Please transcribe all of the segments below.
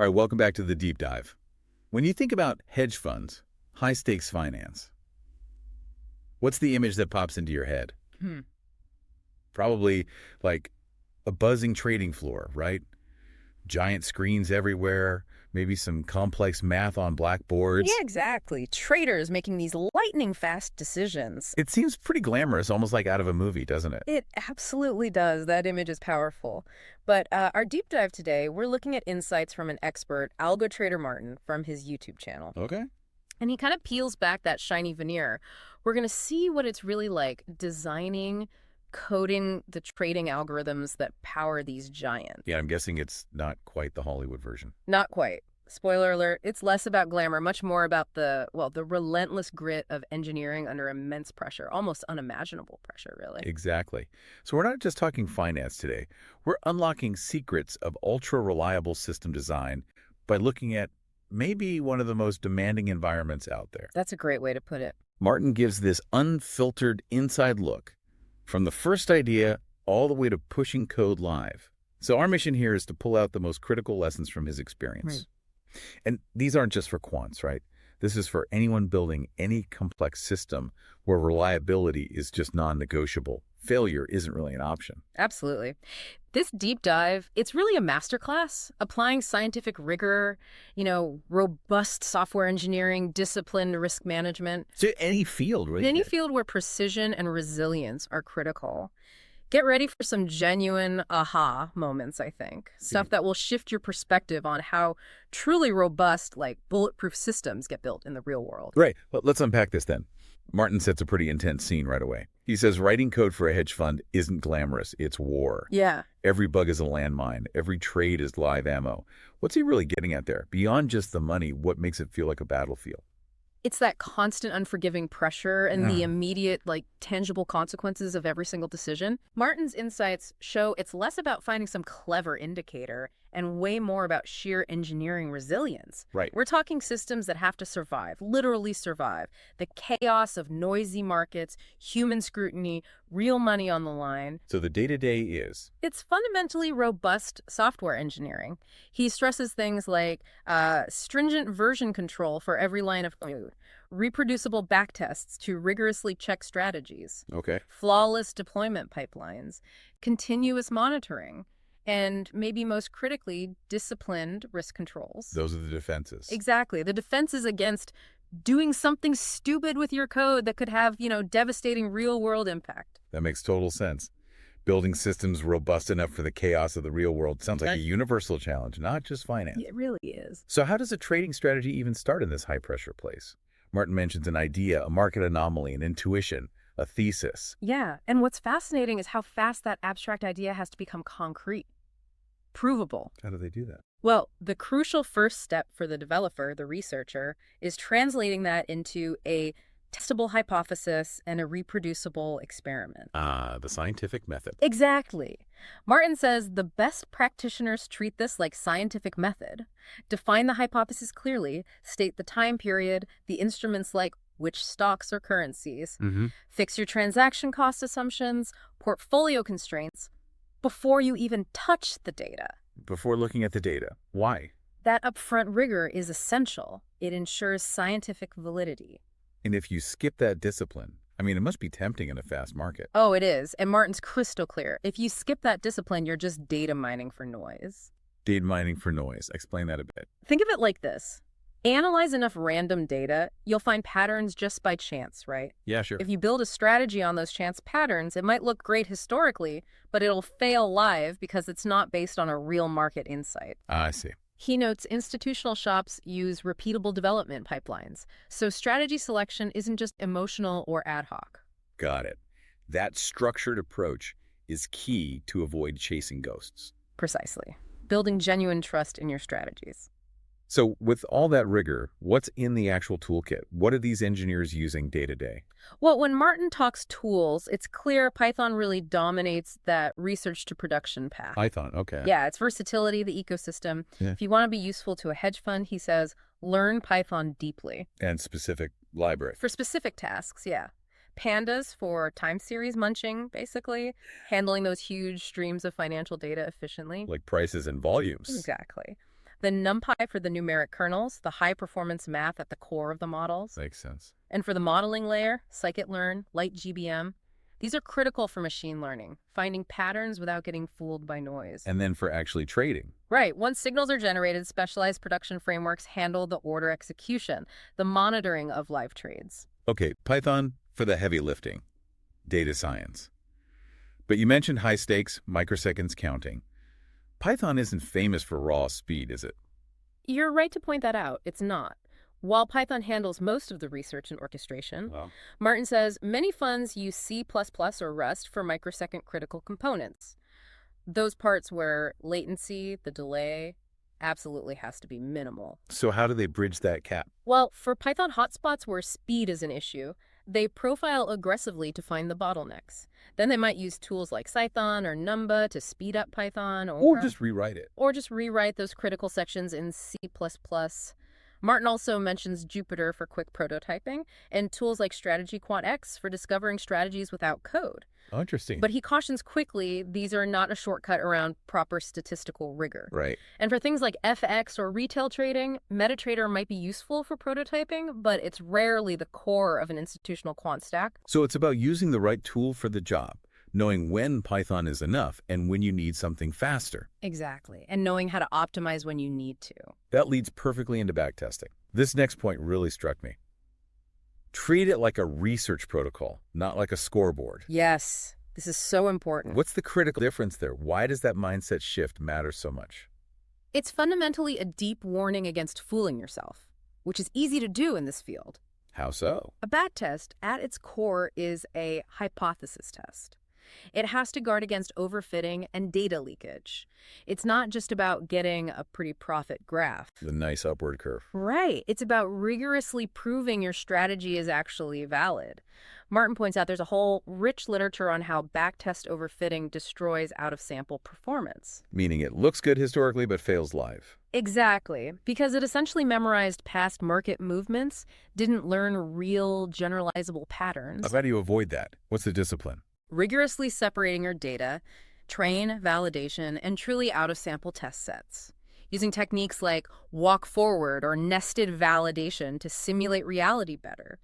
All right, welcome back to the deep dive. When you think about hedge funds, high-stakes finance, what's the image that pops into your head? Hmm. Probably like a buzzing trading floor, right? Giant screens everywhere, maybe some complex math on Yeah, blackboards. exactly. Traders making these lightning-fast decisions. It seems pretty glamorous, almost like out of a movie, doesn't it? It absolutely does. That image is powerful. But our deep dive today, we're looking at insights from an expert, Algo Trader Martin, from his YouTube channel. Okay. And he kind of peels back that shiny veneer. We're going to see what it's really like designing, coding the trading algorithms that power these giants. Yeah, I'm guessing it's not quite the Hollywood version. Not quite. Spoiler alert, it's less about glamour, much more about the relentless grit of engineering under immense pressure, almost unimaginable pressure, really. Exactly. So we're not just talking finance today. We're unlocking secrets of ultra-reliable system design by looking at maybe one of the most demanding environments out there. That's a great way to put it. Martin gives this unfiltered inside look from the first idea all the way to pushing code live. So our mission here is to pull out the most critical lessons from his experience. Right. And these aren't just for quants, right? This is for anyone building any complex system where reliability is just non-negotiable. Failure isn't really an option. Absolutely. This deep dive, it's really a masterclass, applying scientific rigor, robust software engineering, disciplined risk management. So any field, right? In any field where precision and resilience are critical. Get ready for some genuine aha moments, I think. Stuff that will shift your perspective on how truly robust, like bulletproof systems get built in the real world. Right. Well, let's unpack this then. Martin sets a pretty intense scene right away. He says writing code for a hedge fund isn't glamorous, it's war. Yeah. Every bug is a landmine. Every trade is live ammo. What's he really getting at there? Beyond just the money, what makes it feel like a battlefield? It's that constant unforgiving pressure and the immediate, tangible consequences of every single decision. Martin's insights show it's less about finding some clever indicator and way more about sheer engineering resilience. Right. We're talking systems that have to survive, literally survive. The chaos of noisy markets, human scrutiny, real money on the line. So the day-to-day is? It's fundamentally robust software engineering. He stresses things like stringent version control for every line of code, reproducible backtests to rigorously check strategies, Okay. flawless deployment pipelines, continuous monitoring, and maybe most critically, disciplined risk controls. Those are the defenses. Exactly. The defenses against doing something stupid with your code that could have, devastating real-world impact. That makes total sense. Building systems robust enough for the chaos of the real world sounds like a universal challenge, not just finance. It really is. So how does a trading strategy even start in this high-pressure place? Martin mentions an idea, a market anomaly, an intuition, a thesis. Yeah, and what's fascinating is how fast that abstract idea has to become concrete, provable. How do they do that? Well, the crucial first step for the developer, the researcher, is translating that into a testable hypothesis and a reproducible experiment. The scientific method. Exactly. Martin says the best practitioners treat this like scientific method. Define the hypothesis clearly, state the time period, the instruments like which stocks or currencies, fix your transaction cost assumptions, portfolio constraints, before you even touch the data. Before looking at the data. Why? That upfront rigor is essential. It ensures scientific validity. And if you skip that discipline, it must be tempting in a fast market. Oh, it is. And Martin's crystal clear. If you skip that discipline, you're just data mining for noise. Data mining for noise. Explain that a bit. Think of it like this. Analyze enough random data, you'll find patterns just by chance, right? Yeah, sure. If you build a strategy on those chance patterns, it might look great historically, but it'll fail live because it's not based on a real market insight. I see. He notes institutional shops use repeatable development pipelines, so strategy selection isn't just emotional or ad hoc. Got it. That structured approach is key to avoid chasing ghosts. Precisely. Building genuine trust in your strategies. So with all that rigor, what's in the actual toolkit? What are these engineers using day to day? Well, when Martin talks tools, it's clear Python really dominates that research to production path. Python, okay. Yeah, it's versatility, the ecosystem. Yeah. If you want to be useful to a hedge fund, he says, learn Python deeply. And specific library. For specific tasks, yeah. Pandas for time series munching, basically, handling those huge streams of financial data efficiently. Like prices and volumes. Exactly. Then NumPy for the numeric kernels, the high-performance math at the core of the models. Makes sense. And for the modeling layer, scikit-learn, LightGBM. These are critical for machine learning, finding patterns without getting fooled by noise. And then for actually trading. Right. Once signals are generated, specialized production frameworks handle the order execution, the monitoring of live trades. Okay, Python for the heavy lifting, data science. But you mentioned high stakes, microseconds counting. Python isn't famous for raw speed, is it? You're right to point that out. It's not. While Python handles most of the research and orchestration, Well, Martin says many funds use C++ or Rust for microsecond critical components. Those parts where latency, the delay, absolutely has to be minimal. so how do they bridge that gap? Well, for Python hotspots where speed is an issue, they profile aggressively to find the bottlenecks. Then they might use tools like Python or Numba to speed up Python Or just rewrite it. or just rewrite those critical sections in C++. Martin also mentions Jupyter for quick prototyping and tools like Strategy QuantX for discovering strategies without code. Oh, interesting. But he cautions quickly these are not a shortcut around proper statistical rigor. Right. And for things like FX or retail trading, MetaTrader might be useful for prototyping, but it's rarely the core of an institutional quant stack. So it's about using the right tool for the job, knowing when Python is enough and when you need something faster. Exactly. And knowing how to optimize when you need to. That leads perfectly into backtesting. This next point really struck me. Treat it like a research protocol, not like a scoreboard. Yes, this is so important. What's the critical difference there? Why does that mindset shift matter so much? It's fundamentally a deep warning against fooling yourself, which is easy to do in this field. How so? A backtest, at its core, is a hypothesis test. It has to guard against overfitting and data leakage. It's not just about getting a pretty profit graph. The nice upward curve. Right. It's about rigorously proving your strategy is actually valid. Martin points out there's a whole rich literature on how backtest overfitting destroys out-of-sample performance. Meaning it looks good historically but fails live. Exactly, because it essentially memorized past market movements, didn't learn real generalizable patterns. How do you avoid that? What's the discipline? Rigorously separating your data, train, validation, and truly out-of-sample test sets. Using techniques like walk forward or nested validation to simulate reality better.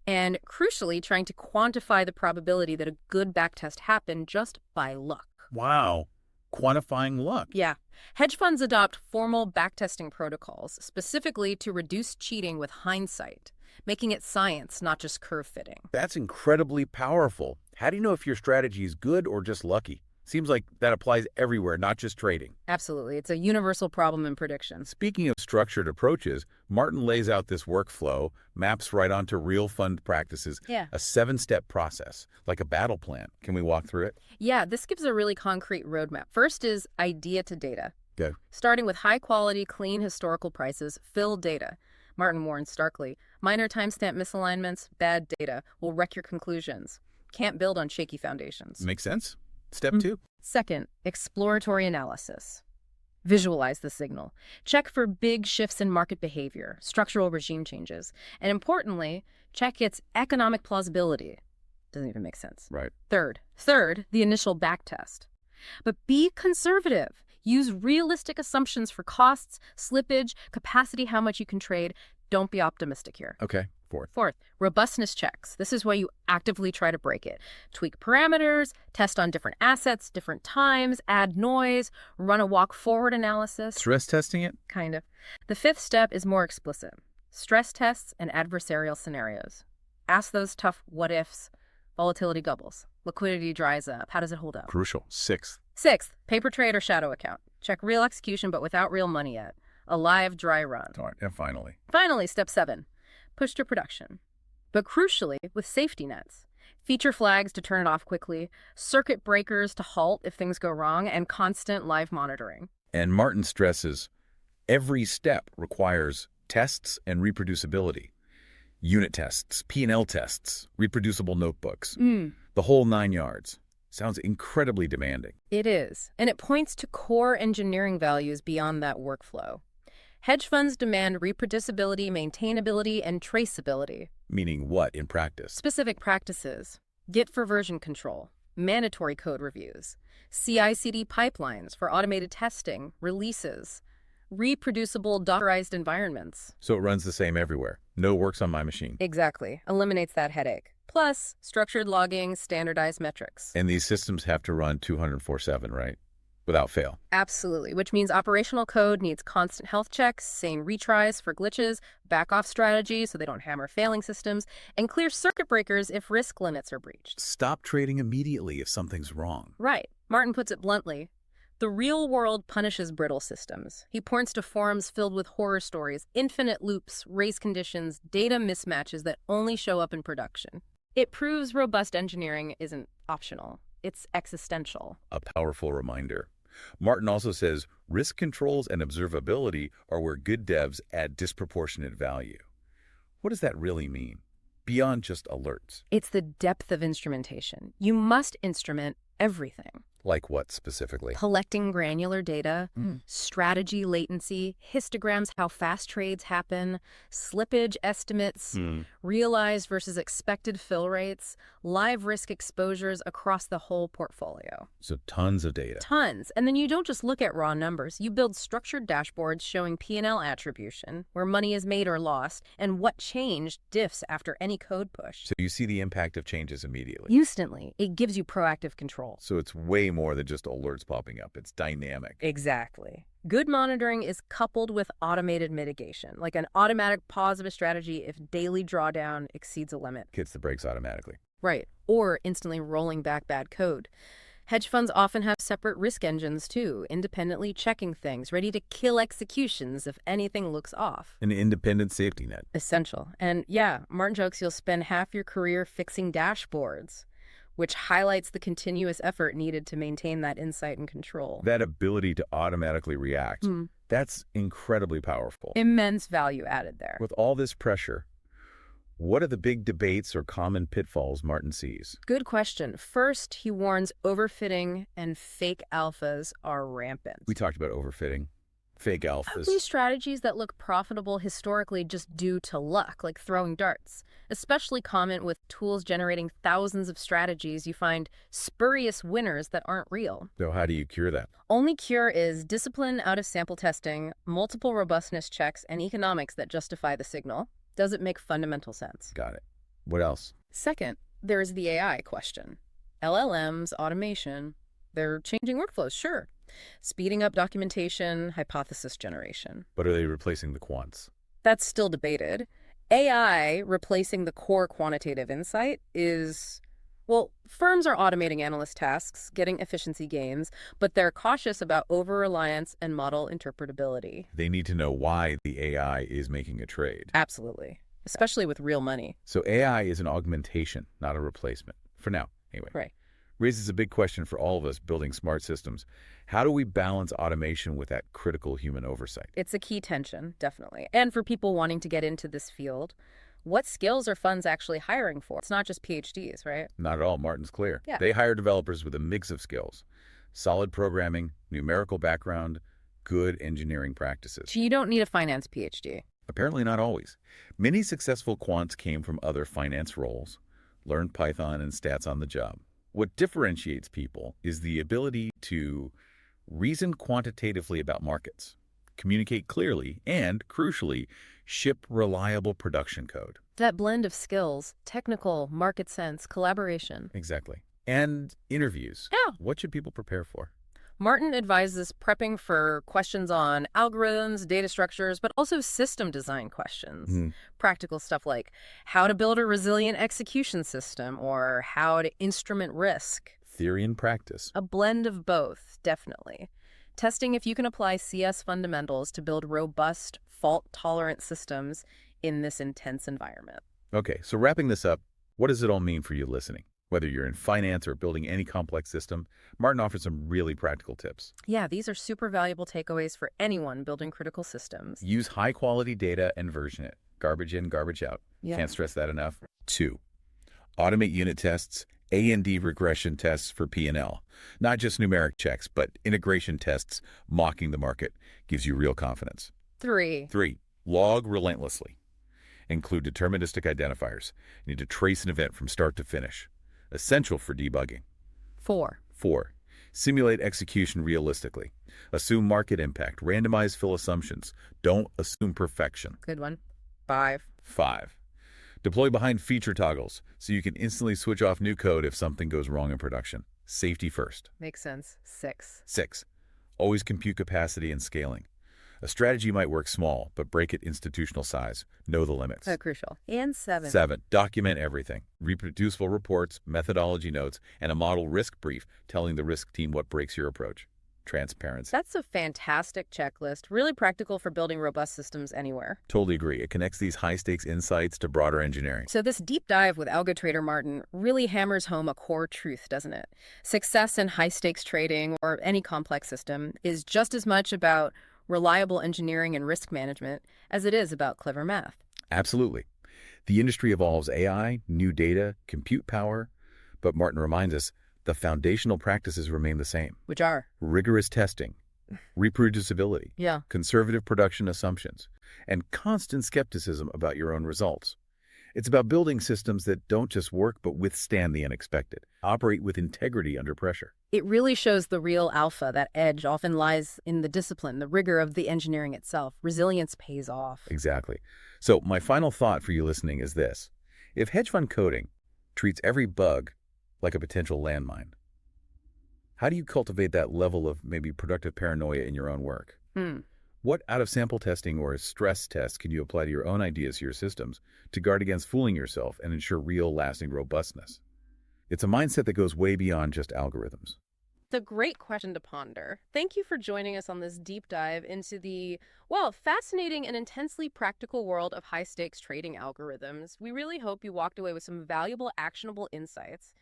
And crucially, trying to quantify the probability that a good backtest happened just by luck. Wow. Quantifying luck. Yeah. Hedge funds adopt formal backtesting protocols specifically to reduce cheating with hindsight, making it science, not just curve fitting. That's incredibly powerful. How do you know if your strategy is good or just lucky? Seems like that applies everywhere, not just trading. Absolutely. It's a universal problem in prediction. Speaking of structured approaches, Martin lays out this workflow, maps right onto real fund practices, Yeah. a 7-step process, like a battle plan. Can we walk through it? Yeah, this gives a really concrete roadmap. First is idea to data. Go. Starting with high-quality, clean historical prices, fill data. Martin warns starkly, minor timestamp misalignments, bad data, will wreck your conclusions. Can't build on shaky foundations. Makes sense? Step 2. Second, exploratory analysis. Visualize the signal. Check for big shifts in market behavior, structural regime changes, and importantly, check its economic plausibility. Doesn't even make sense. Right. Third, the initial backtest. But be conservative. Use realistic assumptions for costs, slippage, capacity, how much you can trade. Don't be optimistic here. Okay. Fourth, robustness checks. This is why you actively try to break it. Tweak parameters, test on different assets, different times, add noise, run a walk-forward analysis. Stress testing it? Kind of. The fifth step is more explicit. Stress tests and adversarial scenarios. Ask those tough what-ifs. Volatility doubles. Liquidity dries up. How does it hold up? Crucial. Sixth, paper trade or shadow account. Check real execution but without real money yet. A live, dry run. all right, and finally. Finally, step 7. Push to production. But crucially, with safety nets. Feature flags to turn it off quickly, circuit breakers to halt if things go wrong, and constant live monitoring. And Martin stresses, every step requires tests and reproducibility. Unit tests, P&L tests, reproducible notebooks, the whole 9 yards. Sounds incredibly demanding. It is, and it points to core engineering values beyond that workflow. Hedge funds demand reproducibility, maintainability, and traceability. Meaning what in practice? Specific practices. Git for version control. Mandatory code reviews. CI/CD pipelines for automated testing, releases. reproducible Dockerized environments. So it runs the same everywhere. No works on my machine. Exactly. Eliminates that headache. Plus, structured logging, standardized metrics. And these systems have to run 204/7, right? Without fail. Absolutely, which means operational code needs constant health checks, sane retries for glitches, back-off strategies so they don't hammer failing systems, and clear circuit breakers if risk limits are breached. Stop trading immediately if something's wrong. Right. Martin puts it bluntly. The real world punishes brittle systems. He points to forums filled with horror stories, infinite loops, race conditions, data mismatches that only show up in production. It proves robust engineering isn't optional. It's existential. A powerful reminder. Martin also says risk controls and observability are where good devs add disproportionate value. What does that really mean? Beyond just alerts. It's the depth of instrumentation. You must instrument everything. Like what specifically? Collecting granular data, strategy latency, histograms, how fast trades happen, slippage estimates, realized versus expected fill rates, live risk exposures across the whole portfolio. So tons of data. Tons. And then you don't just look at raw numbers. You build structured dashboards showing P&L attribution, where money is made or lost, and what changed diffs after any code push. So you see the impact of changes immediately. Instantly. It gives you proactive control. So it's way more than just alerts popping up. It's dynamic. Exactly. Good monitoring is coupled with automated mitigation, like an automatic pause of a strategy if daily drawdown exceeds a limit. Hits the brakes automatically. Right. Or instantly rolling back bad code. Hedge funds often have separate risk engines, too, independently checking things, ready to kill executions if anything looks off. An independent safety net. Essential. And yeah, Martin jokes you'll spend half your career fixing dashboards, which highlights the continuous effort needed to maintain that insight and control. That ability to automatically react, that's incredibly powerful. Immense value added there. With all this pressure, what are the big debates or common pitfalls Martin sees? Good question. First, he warns overfitting and fake alphas are rampant. We talked about overfitting, fake alphas. These strategies that look profitable historically just due to luck, like throwing darts. Especially common with tools generating thousands of strategies, you find spurious winners that aren't real. So how do you cure that? Only cure is discipline out of sample testing, multiple robustness checks, and economics that justify the signal. Does it make fundamental sense? Got it. What else? Second, there is the AI question. LLMs, automation, they're changing workflows, sure. Speeding up documentation, hypothesis generation. But are they replacing the quants? That's still debated. AI replacing the core quantitative insight is, well, firms are automating analyst tasks, getting efficiency gains, but they're cautious about over-reliance and model interpretability. They need to know why the AI is making a trade. Absolutely, especially with real money. So AI is an augmentation, not a replacement. For now, anyway. Right. Raises a big question for all of us building smart systems. How do we balance automation with that critical human oversight? It's a key tension, definitely. And for people wanting to get into this field, what skills are funds actually hiring for? It's not just PhDs, right? Not at all. Martin's clear. Yeah. They hire developers with a mix of skills. Solid programming, numerical background, good engineering practices. So you don't need a finance PhD. Apparently not always. Many successful quants came from other finance roles, learned Python and stats on the job. What differentiates people is the ability to reason quantitatively about markets, communicate clearly, and, crucially, ship reliable production code. That blend of skills, technical, market sense, collaboration. Exactly. And interviews. Yeah. What should people prepare for? Martin advises prepping for questions on algorithms, data structures, but also system design questions. Practical stuff like how to build a resilient execution system or how to instrument risk. Theory and practice. A blend of both, definitely. Testing if you can apply CS fundamentals to build robust, fault-tolerant systems in this intense environment. Okay, so wrapping this up, what does it all mean for you listening? Whether you're in finance or building any complex system, Martin offers some really practical tips. Yeah, these are super valuable takeaways for anyone building critical systems. Use high-quality data and version it. Garbage in, garbage out. Yeah. Can't stress that enough. 2, automate unit tests, A&D regression tests for P&L. Not just numeric checks, but integration tests mocking the market gives you real confidence. 3, 3, log relentlessly. Include deterministic identifiers. You need to trace an event from start to finish. Essential for debugging. 4, 4, simulate execution realistically. Assume market impact. Randomize fill assumptions. Don't assume perfection. Good one. 5. 5. Deploy behind feature toggles so you can instantly switch off new code if something goes wrong in production. Safety first. Makes sense. 6. 6. Always compute capacity and scaling. A strategy might work small, but break it institutional size. Know the limits. So crucial. And 7. 7. Document everything. Reproducible reports, methodology notes, and a model risk brief telling the risk team what breaks your approach. Transparency. That's a fantastic checklist, really practical for building robust systems anywhere. Totally agree. It connects these high-stakes insights to broader engineering. So this deep dive with algo trader Martin really hammers home a core truth, doesn't it? Success in high-stakes trading or any complex system is just as much about reliable engineering and risk management as it is about clever math. Absolutely. The industry evolves AI, new data, compute power, but Martin reminds us the foundational practices remain the same. Which are? Rigorous testing, reproducibility, Yeah. conservative production assumptions, and constant skepticism about your own results. It's about building systems that don't just work but withstand the unexpected, operate with integrity under pressure. It really shows the real alpha. That edge often lies in the discipline, the rigor of the engineering itself. Resilience pays off. Exactly. So my final thought for you listening is this. If hedge fund coding treats every bug like a potential landmine, how do you cultivate that level of maybe productive paranoia in your own work? What out-of-sample testing or stress tests can you apply to your own ideas, your systems, to guard against fooling yourself and ensure real, lasting robustness? It's a mindset that goes way beyond just algorithms. It's a great question to ponder. Thank you for joining us on this deep dive into the, well, fascinating and intensely practical world of high-stakes trading algorithms. We really hope you walked away with some valuable, actionable insights.